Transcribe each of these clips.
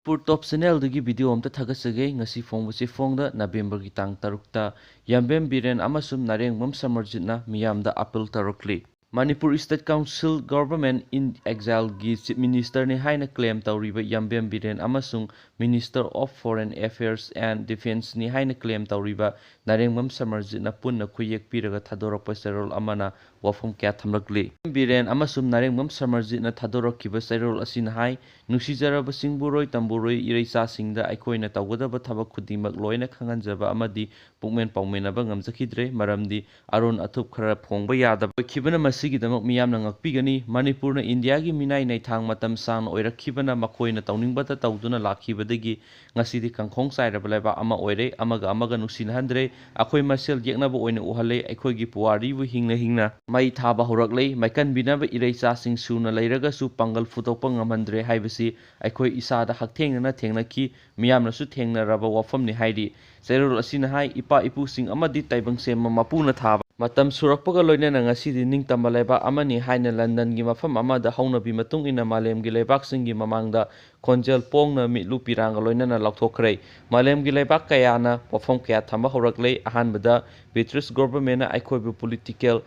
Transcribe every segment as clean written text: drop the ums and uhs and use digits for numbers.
ꯄꯨꯔ ꯇꯣꯞ ꯆꯦꯅꯦꯜꯗꯒꯤ ꯚꯤꯗꯤꯑꯣ ꯑꯃꯇ ꯊꯥꯒꯠꯆꯒꯦ ꯉꯁꯤ ꯐꯣꯡꯕꯁꯤ ꯐꯣꯡꯗ ꯅꯕꯦꯝꯕꯔꯒꯤ ꯇꯥꯡ 6ꯇ ꯌꯥꯝꯕꯦꯝ ꯕꯤꯔꯦꯟ ꯑꯃꯁꯨꯡ ꯅꯥꯔꯦꯡꯕꯝ ꯁꯃꯔꯖꯤꯠꯅ ꯃꯤꯌꯥꯝꯗ ꯑꯄꯤꯜ ꯇꯧꯔꯛꯂꯤ꯫ Manipur state council government in ꯑꯦꯛꯖꯥꯏꯜꯒꯤ ꯆꯤꯐ ꯃꯤꯅꯤꯁꯇꯔꯅꯤ ꯍꯥꯏꯅ ꯀ꯭ꯂꯦꯝ ꯇꯧꯔꯤꯕ ꯌꯥꯝꯕꯦꯝ ꯕꯤꯔꯦꯟ ꯑꯃꯁꯨꯡ minister of foreign affairs and ꯗꯤꯐꯦꯟꯁꯅꯤ ꯍꯥꯏꯅ ꯀ꯭ꯂꯦꯝ ꯇꯧꯔꯤꯕ ꯅꯥꯔꯦꯡꯕꯝ ꯁꯃꯔꯖꯤꯠꯅ ꯄꯨꯟꯅ ꯈꯨꯌꯦꯛ ꯄꯤꯔꯒ ꯊꯥꯗꯣꯔꯛꯄ ꯆꯦꯔꯣꯜ ꯑꯃꯅ ꯋꯥꯐꯝ ꯀꯌా ꯊꯝꯂꯛꯂꯤ꯫ ꯕꯤꯔꯦꯟ ꯑꯃꯁꯨꯡ ꯅꯥꯔꯦꯡꯕꯝ ꯁꯃꯔꯖꯤꯠꯅ ꯊꯥꯗꯣꯔꯛꯈꯤꯕ ꯆꯦꯔꯣꯜ ꯑꯁꯤꯅ ꯍꯥꯏ ꯅꯨꯡꯁꯤꯖꯔꯕ ꯆꯤꯡꯕꯨꯔꯣꯏ ꯇꯝꯕꯨꯔꯣꯏ ꯏꯔꯩꯆꯥꯁꯤꯡꯗ ꯑꯩꯈꯣꯏꯅ ꯇꯧꯒꯗꯕ ꯊꯕꯛ ꯈꯨꯗꯤꯡꯃꯛ ꯂꯣꯏꯅ ꯈꯪꯍꯟꯖꯕ ꯑꯃꯗꯤ ꯄꯨꯛꯃꯦꯟ ꯄꯥꯎꯃꯦꯟꯅꯕ ꯉꯝꯖꯈꯤꯗ꯭ꯔꯦ ꯃꯔꯝꯗꯤ ꯑꯔꯣꯟ ꯑꯊꯨꯞ ꯈꯔ ꯐꯣꯡꯕ ꯌꯥꯗꯕ ꯑꯣꯏꯈꯤꯕꯅ ꯃꯁꯤꯒꯤꯗꯃꯛ ꯃꯤꯌꯥꯝꯅ ꯉꯛꯄꯤꯒꯅꯤ꯫ ꯃꯅꯤꯄꯨꯔꯅ ꯏꯟꯗꯤꯌꯥꯒꯤ ꯃꯤꯅꯥꯏ ꯅꯩꯊꯥꯡ ꯃꯇꯝ ꯁꯥꯡꯅ ꯑꯣꯏꯔꯛꯈꯤꯕꯅ ꯃꯈꯣꯏꯅ ꯇꯧꯅꯤꯡꯕꯇ ꯇꯧꯗꯨꯅ ꯂꯥꯛꯈꯤꯕꯗꯒꯤ ꯉꯁꯤꯗꯤ ꯀꯥꯡꯈꯣꯡ ꯆꯥꯏꯔꯕ ꯂꯩꯕꯥꯛ ꯑꯃ ꯑꯣꯏꯔꯦ꯫ ꯑꯃꯒ ꯑꯃꯒ ꯅꯨꯡꯁꯤꯅꯍꯟꯗ꯭ꯔꯦ, ꯑꯩꯈꯣꯏ ꯃꯁꯦꯜ ꯌꯦꯛꯅꯕ ꯑꯣꯏꯅ ꯎꯍꯜꯂꯦ, ꯑꯩꯈꯣꯏꯒꯤ ꯄꯨꯋꯥꯔꯤꯕꯨ ꯍꯤꯡꯅ ꯍꯤꯡꯅ ꯃꯩ ꯊꯥꯕ ꯍꯧꯔꯛꯂꯦ, ꯃꯥꯏꯀꯟꯕꯤꯅꯕ ꯏꯔꯩꯆꯥꯁꯤꯡ ꯁꯨꯅ ꯂꯩꯔꯒꯁꯨ ꯄꯥꯡꯒꯜ ꯐꯨꯗꯣꯛꯄ ꯉꯝꯍꯟꯗ꯭ꯔꯦ ꯍꯥꯏꯕꯁꯤ ꯑꯩꯈꯣꯏ ꯏꯁꯥꯗ ꯍꯛꯊꯦꯡꯅꯅ ꯊꯦꯡꯅꯈꯤ, ꯃꯤꯌꯥꯝꯅꯁꯨ ꯊꯦꯡꯅꯔꯕ ꯋꯥꯐꯝꯅꯤ ꯍꯥꯏꯔꯤ꯫ ꯆꯦꯔꯣꯜ ꯑꯁꯤꯅ ꯍꯥꯏ ꯏꯄꯥ ꯏꯄꯨꯁꯤꯡ ꯑꯃꯗꯤ ꯇꯥꯏꯕꯪꯁꯦꯝꯕ ꯃꯄꯨꯅ ꯊꯥꯕ ꯃꯇꯝ ꯁꯨꯔꯛꯄꯒ ꯂꯣꯏꯅꯅ ꯉꯁꯤꯗꯤ ꯅꯤꯡꯇꯝꯕ ꯂꯩꯕꯥꯛ ꯑꯃꯅꯤ ꯍꯥꯏꯅ ꯂꯟꯗꯟꯒꯤ ꯃꯐꯝ ꯑꯃꯗ ꯍꯧꯅꯕꯤ ꯃꯇꯨꯡ ꯏꯟꯅ ꯃꯥꯂꯦꯝꯒꯤ ꯂꯩꯕꯥꯛꯁꯤꯡꯒꯤ ꯃꯃꯥꯡꯗ ꯈꯣꯟꯖꯦꯜ ꯄꯣꯡꯅ ꯃꯤꯠꯂꯨ ꯄꯤꯔꯥꯡꯒ ꯂꯣꯏꯅꯅ ꯂꯥꯎꯊꯣꯛꯈ꯭ꯔꯦ꯫ ꯃꯥꯂꯦꯝꯒꯤ ꯂꯩꯕꯥꯛ ꯀꯌꯥꯅ ꯋꯥꯐꯝ ꯀꯌꯥ ꯊꯝꯕ ꯍꯧꯔꯛꯂꯦ꯫ ꯑꯍꯥꯟꯕꯗ ꯕ꯭ꯔꯤꯇꯤꯁ ꯒꯚꯔꯟꯃꯦꯟꯠꯅ ꯑꯩꯈꯣꯏꯕꯨ ꯄꯣꯂꯤꯇꯤꯀꯦꯜ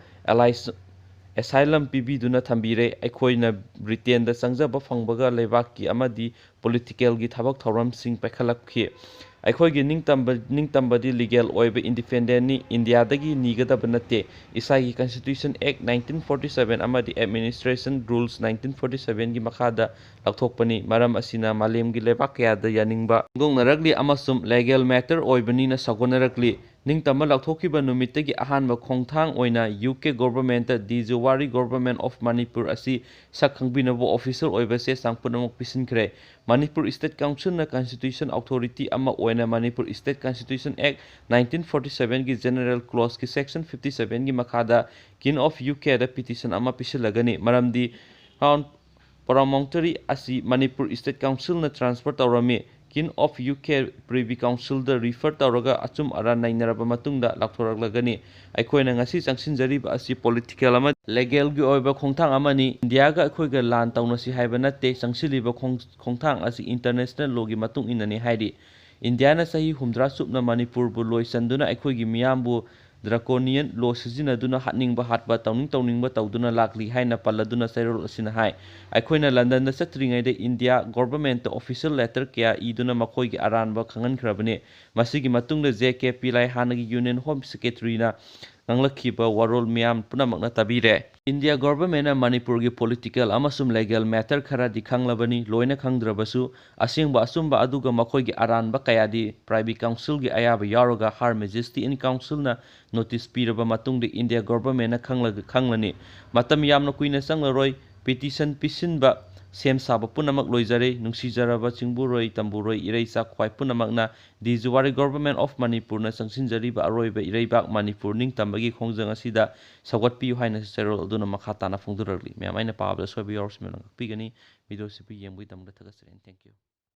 ꯑꯦꯁꯥꯏꯂꯝ ꯄꯤꯕꯤꯗꯨꯅ ꯊꯝꯕꯤꯔꯦ꯫ ꯑꯩꯈꯣꯏꯅ ꯕ꯭ꯔꯤꯇꯦꯟꯗ ꯆꯪꯖꯕ ꯐꯪꯕꯒ ꯂꯩꯕꯥꯛꯀꯤ ꯑꯃꯗꯤ ꯄꯣꯂꯤꯇꯤꯀꯦꯜꯒꯤ ꯊꯕꯛ ꯊꯧꯔꯝꯁꯤꯡ ꯄꯥꯏꯈꯠꯂꯛꯈꯤ꯫ ꯑꯩꯈꯣꯏꯒꯤ ꯅꯤꯡꯇꯝꯕꯗꯤ ꯂꯤꯒꯦꯜ ꯑꯣꯏꯕ ꯏꯟꯗꯤꯄꯦꯟꯗꯦꯟꯠꯅꯤ, ꯏꯟꯗꯤꯌꯥꯗꯒꯤ ꯅꯤꯒꯗꯕ ꯅꯠꯇꯦ꯫ ꯏꯁꯥꯒꯤ ꯀꯟꯁꯇꯤꯇ꯭ꯌꯨꯁꯟ ꯑꯦꯛ 1947 ꯑꯃꯗꯤ ꯑꯦꯗꯃꯤꯅꯤꯁꯇ꯭ꯔꯦꯁꯟ ꯔꯨꯜꯁ 1947ꯒꯤ ꯃꯈꯥꯗ ꯂꯧꯊꯣꯛꯄꯅꯤ꯫ ꯃꯔꯝ ꯑꯁꯤꯅ ꯃꯥꯂꯦꯝꯒꯤ ꯂꯩꯕꯥꯛ ꯀꯌꯥꯗ ꯌꯥꯅꯤꯡꯕ ꯐꯣꯡꯗꯣꯛꯅꯔꯛꯂꯤ ꯑꯃꯁꯨꯡ ꯂꯤꯒꯦꯜ ꯃꯦꯇꯔ ꯑꯣꯏꯕꯅꯤꯅ ꯁꯧꯒꯠꯅꯔꯛꯂꯤ꯫ ꯅꯤꯡꯇꯝꯕ ꯂꯥꯎꯊꯣꯛꯈꯤꯕ ꯅꯨꯃꯤꯠꯇꯒꯤ ꯑꯍꯥꯟꯕ ꯈꯣꯡꯊꯥꯡ ꯑꯣꯏꯅ ꯌꯨ.ꯀꯦ. ꯒꯚꯔꯟꯃꯦꯟꯠꯇ ꯗꯤ ꯖꯨꯋꯥꯔꯤ ꯒꯚꯔꯟꯃꯦꯟꯠ ꯑꯣꯐ ꯃꯅꯤꯄꯨꯔ ꯑꯁꯤ ꯁꯛ ꯈꯪꯕꯤꯅꯕ ꯑꯣꯐꯤꯁꯤꯌꯦꯜ ꯑꯣꯏꯕ ꯆꯦ ꯆꯥꯡ ꯄꯨꯝꯅꯃꯛ ꯄꯤꯁꯤꯟꯈ꯭ꯔꯦ꯫ ꯃꯅꯤꯄꯨꯔ ꯁ꯭ꯇꯦꯠ ꯀꯥꯎꯟꯁꯤꯜꯅ ꯀꯟꯁꯇꯤꯇ꯭ꯌꯨꯁꯟ ꯑꯣꯊꯣꯔꯤꯇꯤ ꯑꯃ ꯑꯣꯏꯅ ꯃꯅꯤꯄꯨꯔ ꯁ꯭ꯇꯦꯠ ꯀꯟꯁꯇꯤꯇ꯭ꯌꯨꯁꯟ ꯑꯦꯛ 1947ꯒꯤ ꯖꯦꯅꯔꯦꯜ ꯀ꯭ꯂꯣꯖꯀꯤ ꯁꯦꯛꯁꯟ 57ꯒꯤ ꯃꯈꯥꯗ ꯀꯤꯡ ꯑꯣꯐ ꯌꯨ.ꯀꯦ.ꯗ ꯄꯤꯇꯤꯁꯟ ꯑꯃ ꯄꯤꯁꯤꯜꯂꯒꯅꯤ꯫ ꯃꯔꯝꯗꯤ ꯀ꯭ꯔꯥꯎꯟ ꯄꯥꯔꯂꯥꯃꯦꯟꯇꯔꯤ ꯑꯁꯤ ꯃꯅꯤꯄꯨꯔ ꯁ꯭ꯇꯦꯠ ꯀꯥꯎꯟꯁꯤꯜꯅ ꯇ꯭ꯔꯥꯟꯁꯐꯔ ꯇꯧꯔꯝꯃꯤ꯫ King of UK. ꯄ꯭ꯔꯤꯚꯤ ꯀꯥꯎꯟꯁꯤꯜꯗ ꯔꯤꯐꯔ ꯇꯧꯔꯒ ꯑꯆꯨꯝ ꯑꯔꯥꯟ ꯅꯩꯅꯔꯕ ꯃꯇꯨꯡꯗ ꯂꯥꯎꯊꯣꯔꯛꯂꯒꯅꯤ꯫ ꯑꯩꯈꯣꯏꯅ ꯉꯁꯤ ꯆꯪꯁꯤꯟꯖꯔꯤꯕ ꯑꯁꯤ ꯄꯣꯂꯤꯇꯤꯀꯦꯜ ꯑꯃꯗꯤ ꯂꯤꯒꯦꯜꯒꯤ ꯑꯣꯏꯕ ꯈꯣꯡꯊꯥꯡ ꯑꯃꯅꯤ꯫ ꯏꯟꯗꯤꯌꯥꯒ ꯑꯩꯈꯣꯏꯒ ꯂꯥꯟ ꯇꯧꯅꯁꯤ ꯍꯥꯏꯕ ꯅꯠꯇꯦ, ꯆꯪꯁꯤꯜꯂꯤꯕ ꯈꯣꯡꯊꯥꯡ ꯑꯁꯤ ꯏꯟꯇꯔꯅꯦꯁꯅꯦꯜ ꯂꯣꯒꯤ ꯃꯇꯨꯡ ꯏꯟꯅꯅꯤ ꯍꯥꯏꯔꯤ꯫ ꯏꯟꯗꯤꯌꯥꯅ ꯆꯍꯤ 60 ꯆꯨꯞꯅ ꯃꯅꯤꯄꯨꯔꯕꯨ ꯂꯣꯏꯁꯤꯟꯗꯨꯅ ꯑꯩꯈꯣꯏꯒꯤ ꯃꯤꯌꯥꯝꯕꯨ ꯗ꯭ꯔꯥꯀꯣꯅꯤꯌꯟ ꯂꯣ ꯁꯤꯖꯤꯟꯅꯗꯨꯅ ꯍꯥꯠꯅꯤꯡꯕ ꯍꯥꯠꯄ, ꯇꯧꯅꯤꯡꯕ ꯇꯧꯗꯨꯅ ꯂꯥꯛꯂꯤ ꯍꯥꯏꯅ ꯄꯜꯂꯗꯨꯅ ꯆꯦꯔꯣꯜ ꯑꯁꯤꯅ ꯍꯥꯏ ꯑꯩꯈꯣꯏꯅ ꯂꯟꯗꯟꯗ ꯆꯠꯇ꯭ꯔꯤꯉꯩꯗ ꯏꯟꯗꯤꯌꯥ ꯒꯚꯔꯟꯃꯦꯟꯠꯇ ꯑꯣꯐꯤꯁꯤꯌꯦꯜ ꯂꯦꯇꯔ ꯀꯌꯥ ꯏꯗꯨꯅ ꯃꯈꯣꯏꯒꯤ ꯑꯔꯥꯟꯕ ꯈꯪꯍꯟꯈ꯭ꯔꯕꯅꯤ꯫ ꯃꯁꯤꯒꯤ ꯃꯇꯨꯡꯗ ꯖꯦ.ꯀꯦ. ꯄꯤꯜꯂꯥꯏ ꯍꯥꯟꯅꯒꯤ ꯌꯨꯅꯤꯌꯟ ꯍꯣꯝ ꯁꯦꯀ꯭ꯔꯦꯇꯔꯤꯅ ꯉꯥꯡꯂꯛꯈꯤꯕ ꯋꯥꯔꯣꯜ ꯃꯤꯌꯥꯝ ꯄꯨꯝꯅꯃꯛꯅ ꯇꯥꯕꯤꯔꯦ꯫ ꯏꯟꯗꯤꯌꯥ ꯒꯚꯔꯟꯃꯦꯟꯠꯅ ꯃꯅꯤꯄꯨꯔꯒꯤ ꯄꯣꯂꯤꯇꯤꯀꯦꯜ ꯑꯃꯁꯨꯡ ꯂꯤꯒꯦꯜ ꯃꯦꯇꯔ ꯈꯔꯗꯤ ꯈꯪꯂꯕꯅꯤ꯫ ꯂꯣꯏꯅ ꯈꯪꯗ꯭ꯔꯕꯁꯨ ꯑꯁꯦꯡꯕ ꯑꯆꯨꯝꯕ ꯑꯗꯨꯒ ꯃꯈꯣꯏꯒꯤ ꯑꯔꯥꯟꯕ ꯀꯌꯥꯗꯤ ꯄ꯭ꯔꯥꯏꯚꯤ ꯀꯥꯎꯟꯁꯤꯜꯒꯤ ꯑꯌꯥꯕ ꯌꯥꯎꯔꯒ ꯍꯥꯔ ꯃꯦꯖꯦꯁꯇꯤ ꯏꯟ ꯀꯥꯎꯟꯁꯤꯜꯅ ꯅꯣꯇꯤꯁ ꯄꯤꯔꯕ ꯃꯇꯨꯡꯗ ꯏꯟꯗꯤꯌꯥ ꯒꯚꯔꯟꯃꯦꯟꯠꯅ ꯈꯪꯂꯅꯤ꯫ ꯃꯇꯝ ꯌꯥꯝꯅ ꯀꯨꯏꯅ ꯆꯪꯂꯔꯣꯏ꯫ ꯄꯤꯇꯤꯁꯟ ꯄꯤꯁꯤꯟꯕ, ꯁꯦꯝ ꯁꯥꯕ ꯄꯨꯝꯅꯃꯛ ꯂꯣꯏꯖꯔꯦ꯫ ꯅꯨꯡꯁꯤꯖꯔꯕ ꯆꯤꯡꯕꯨꯔꯣꯏ ꯇꯝꯕꯨꯔꯣꯏ ꯏꯔꯩꯆꯥ ꯈ꯭ꯋꯥꯏ ꯄꯨꯝꯅꯃꯛꯅ ꯗꯤ ꯖꯨꯋꯥꯔꯤ ꯒꯚꯔꯟꯃꯦꯟꯠ ꯑꯣꯐ ꯃꯅꯤꯄꯨꯔꯅ ꯆꯪꯁꯤꯟꯖꯔꯤꯕ ꯑꯔꯣꯏꯕ ꯏꯔꯩꯕꯥꯛ ꯃꯅꯤꯄꯨꯔ ꯅꯤꯡꯇꯝꯕꯒꯤ ꯈꯣꯡꯖꯪ ꯑꯁꯤꯗ ꯁꯧꯒꯠꯄꯤꯌꯨ ꯍꯥꯏꯅ ꯆꯦꯔꯣꯜ ꯑꯗꯨꯅ ꯃꯈꯥ ꯇꯥꯅ ꯐꯣꯡꯗꯣꯔꯛꯂꯤ꯫ ꯃꯌꯥꯝ ꯑꯩꯅ ꯄꯥꯕꯗ ꯑꯁꯣꯏꯕ ꯌꯥꯎꯔꯁꯨ ꯃꯌꯥꯝꯅ ꯉꯥꯛꯄꯤꯒꯅꯤ꯫ ꯚꯤꯗꯤꯑꯣꯁꯤ ꯌꯦꯡꯕꯒꯤꯗꯃꯛꯇ ꯊꯥꯒꯠꯆꯔꯤ꯫ ꯊꯦꯡꯛ ꯌꯨ꯫